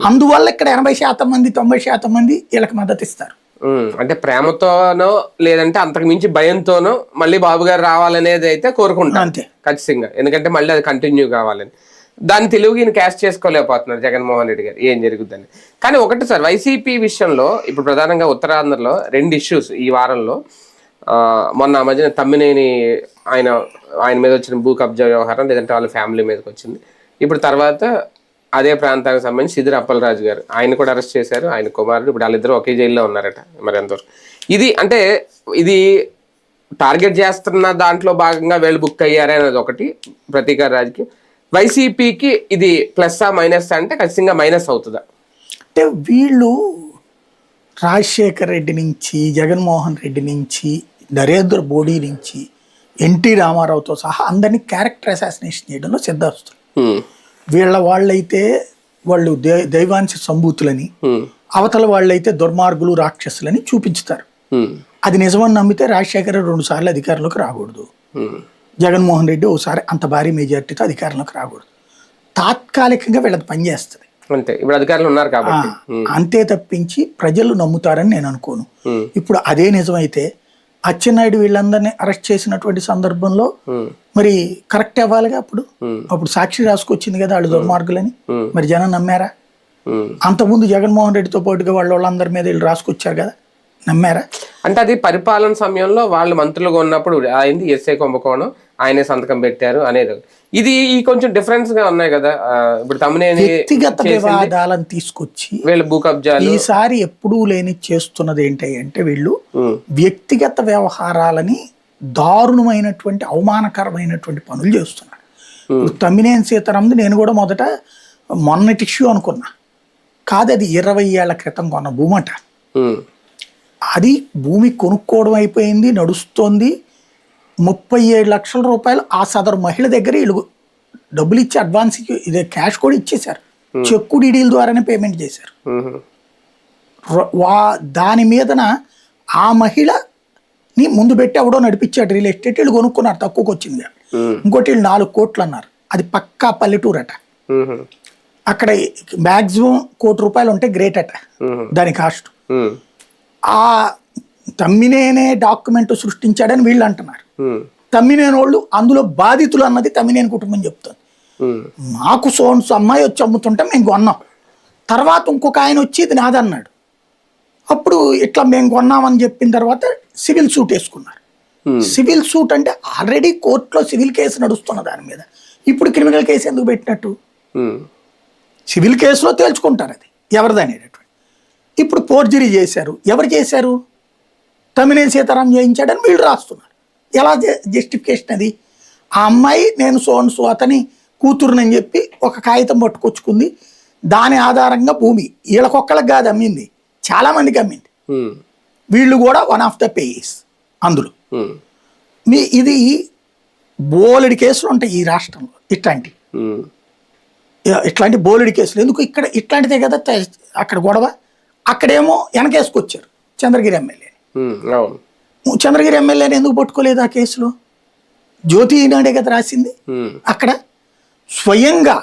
అందువల్ల ఇక్కడ 80% మంది 90% మంది వీళ్ళకి మద్దతు ఇస్తారు. అంటే ప్రేమతోనో లేదంటే అంతకు మించి భయంతోనో మళ్ళీ బాబు గారు రావాలనేది అయితే కోరుకుంటాను అంతే ఖచ్చితంగా, ఎందుకంటే మళ్ళీ అది కంటిన్యూ కావాలని. దాన్ని తెలుగు ఈయన క్యాష్ చేసుకోలేకపోతున్నారు జగన్మోహన్ రెడ్డి గారు, ఏం జరుగుతుందని. కానీ ఒకటి సార్, వైసీపీ విషయంలో ఇప్పుడు ప్రధానంగా ఉత్తరాంధ్రలో 2 ఇష్యూస్ ఈ వారంలో. మొన్న మధ్యన తమ్మినేని ఆయన మీద వచ్చిన భూ కబ్జా వ్యవహారం, లేదంటే వాళ్ళ ఫ్యామిలీ మీదకి వచ్చింది. ఇప్పుడు తర్వాత అదే ప్రాంతానికి సంబంధించి సిద్దిరి అప్పలరాజు గారు, ఆయన కూడా అరెస్ట్ చేశారు, ఆయన కుమారుడు. ఇప్పుడు వాళ్ళిద్దరూ ఒకే జైల్లో ఉన్నారట. మరి ఎంతవరకు ఇది అంటే ఇది టార్గెట్ చేస్తున్న దాంట్లో భాగంగా వీళ్ళు బుక్ అయ్యారే అనేది ఒకటి ప్రతీకార రాజకీయం. వైసీపీకి ఇది ప్లస్సా మైనస్ అంటే ఖచ్చితంగా మైనస్ అవుతుందా? అంటే వీళ్ళు రాజశేఖర్ రెడ్డి నుంచి, జగన్మోహన్ రెడ్డి నుంచి, నరేంద్ర మోడీ నుంచి, ఎన్టీ రామారావుతో సహా అందరినీ క్యారెక్టర్ అసాసినేషన్ చేయడంలో సిద్ధాస్తులు. వాళ్ళైతే వాళ్ళు దైవాంశ సంభూతులని, అవతల వాళ్ళైతే దుర్మార్గులు రాక్షసులని చూపించుతారు. అది నిజమని నమ్మితే రాజశేఖర్ 2 సార్లు అధికారంలోకి రాకూడదు, జగన్మోహన్ రెడ్డి ఒకసారి అంత భారీ మెజార్టీతో అధికారంలోకి రాకూడదు. తాత్కాలికంగా వీళ్ళది పనిచేస్తుంది అంతే. ఇప్పుడు అధికారులు ఉన్నారు కాబట్టి అంతే తప్పించి ప్రజలు నమ్ముతారని నేను అనుకోను. ఇప్పుడు అదే నిజమైతే అచ్చెన్నాయుడు వీళ్ళందరినీ అరెస్ట్ చేసినటువంటి సందర్భంలో మరి కరెక్ట్ అవ్వాలిగా. అప్పుడు సాక్షి రాసుకొచ్చింది కదా వాళ్ళు దుర్మార్గులని. మరి జనం నమ్మారా? అంతకుముందు జగన్మోహన్ రెడ్డితో పాటుగా వాళ్ళందరి మీద వీళ్ళు రాసుకొచ్చారు కదా, నమ్మారా? అంటే అది పరిపాలన సమయంలో వాళ్ళు మంత్రులుగా ఉన్నప్పుడు అయింది. ఎస్ఐ కుంభకోణం, ఆయనే సంతకం పెట్టారు అనేది. ఇది కొంచెం డిఫరెన్స్ గా ఉన్నాయి కదా. ఇప్పుడు తమ్మినేని వ్యక్తిగత వివాదాలను తీసుకొచ్చి వీళ్ళు భూ కబ్జాలు ఈసారి ఎప్పుడూ లేని చేస్తున్నది ఏంటంటే వీళ్ళు వ్యక్తిగత వ్యవహారాలని దారుణమైనటువంటి అవమానకరమైనటువంటి పనులు చేస్తున్నారు. తమ్మినేని సీతారామన్ నేను కూడా మొదట మొన్నటి ఇష్యూ అనుకున్నా, కాదు అది 20 ఏళ్ల క్రితం కొన్న భూమట. అది భూమి కొనుక్కోవడం అయిపోయింది, నడుస్తోంది. 37 లక్షల రూపాయలు ఆ సదరు మహిళ దగ్గర వీళ్ళు డబ్బులు ఇచ్చి అడ్వాన్స్ ఇదే క్యాష్ కూడా ఇచ్చేశారు. చెక్కు డీడీల ద్వారానే పేమెంట్ చేశారు. దాని మీదన ఆ మహిళని ముందు పెట్టి ఎవడో నడిపించాడు రియల్ ఎస్టేట్. వీళ్ళు కొనుక్కున్నారు, తక్కువకి వచ్చింది. ఇంకోటి వీళ్ళు 4 కోట్లు అన్నారు. అది పక్కా పల్లెటూరు అట. అక్కడ మ్యాక్సిమం ₹1,00,00,000 ఉంటే గ్రేట్ అట దాని కాస్ట్. ఆ తమ్మినేనే డాక్యుమెంట్ సృష్టించాడని వీళ్ళు అంటున్నారు. తమ్మినేని వాళ్ళు అందులో బాధితులు అన్నది తమ్మినేని కుటుంబం చెప్తుంది. మాకు సోన్స్ అమ్మాయి వచ్చి అమ్ముతుంటే మేము కొన్నాం, తర్వాత ఇంకొక ఆయన వచ్చి ఇది నాదన్నాడు. అప్పుడు ఇట్లా మేము కొన్నామని చెప్పిన తర్వాత సివిల్ సూట్ వేసుకున్నారు. సివిల్ సూట్ అంటే ఆల్రెడీ కోర్టులో సివిల్ కేసు నడుస్తున్న దాని మీద ఇప్పుడు క్రిమినల్ కేసు ఎందుకు పెట్టినట్టు? సివిల్ కేసులో తేల్చుకుంటారు అది ఎవరిదనేటటువంటి. ఇప్పుడు ఫోర్జరీ చేశారు. ఎవరు చేశారు? తమ్మినేని సీతారాం చేయించాడని వీళ్ళు రాస్తున్నారు. ఎలా జస్టిఫికేషన్ అది? ఆ అమ్మాయి నేను సోన్సు అతని కూతురునని చెప్పి ఒక కాగితం పట్టుకొచ్చుకుంది. దాని ఆధారంగా భూమి వీళ్ళకొక్కళ్ళకి కాదు అమ్మింది, చాలా మందికి అమ్మింది. వీళ్ళు కూడా వన్ ఆఫ్ ద పేయర్స్ అందులో. ఇది బోలెడి కేసులు ఉంటాయి ఈ రాష్ట్రంలో. ఇట్లాంటి బోలెడి కేసులు ఎందుకు? ఇక్కడ ఇట్లాంటిదే కదా అక్కడ గొడవ. అక్కడేమో వెనకేసుకొచ్చారు చంద్రగిరి ఎమ్మెల్యేని. చంద్రగిరి ఎమ్మెల్యేని ఎందుకు పట్టుకోలేదు ఆ కేసులో? జ్యోతి నాడే కదా రాసింది. అక్కడ స్వయంగా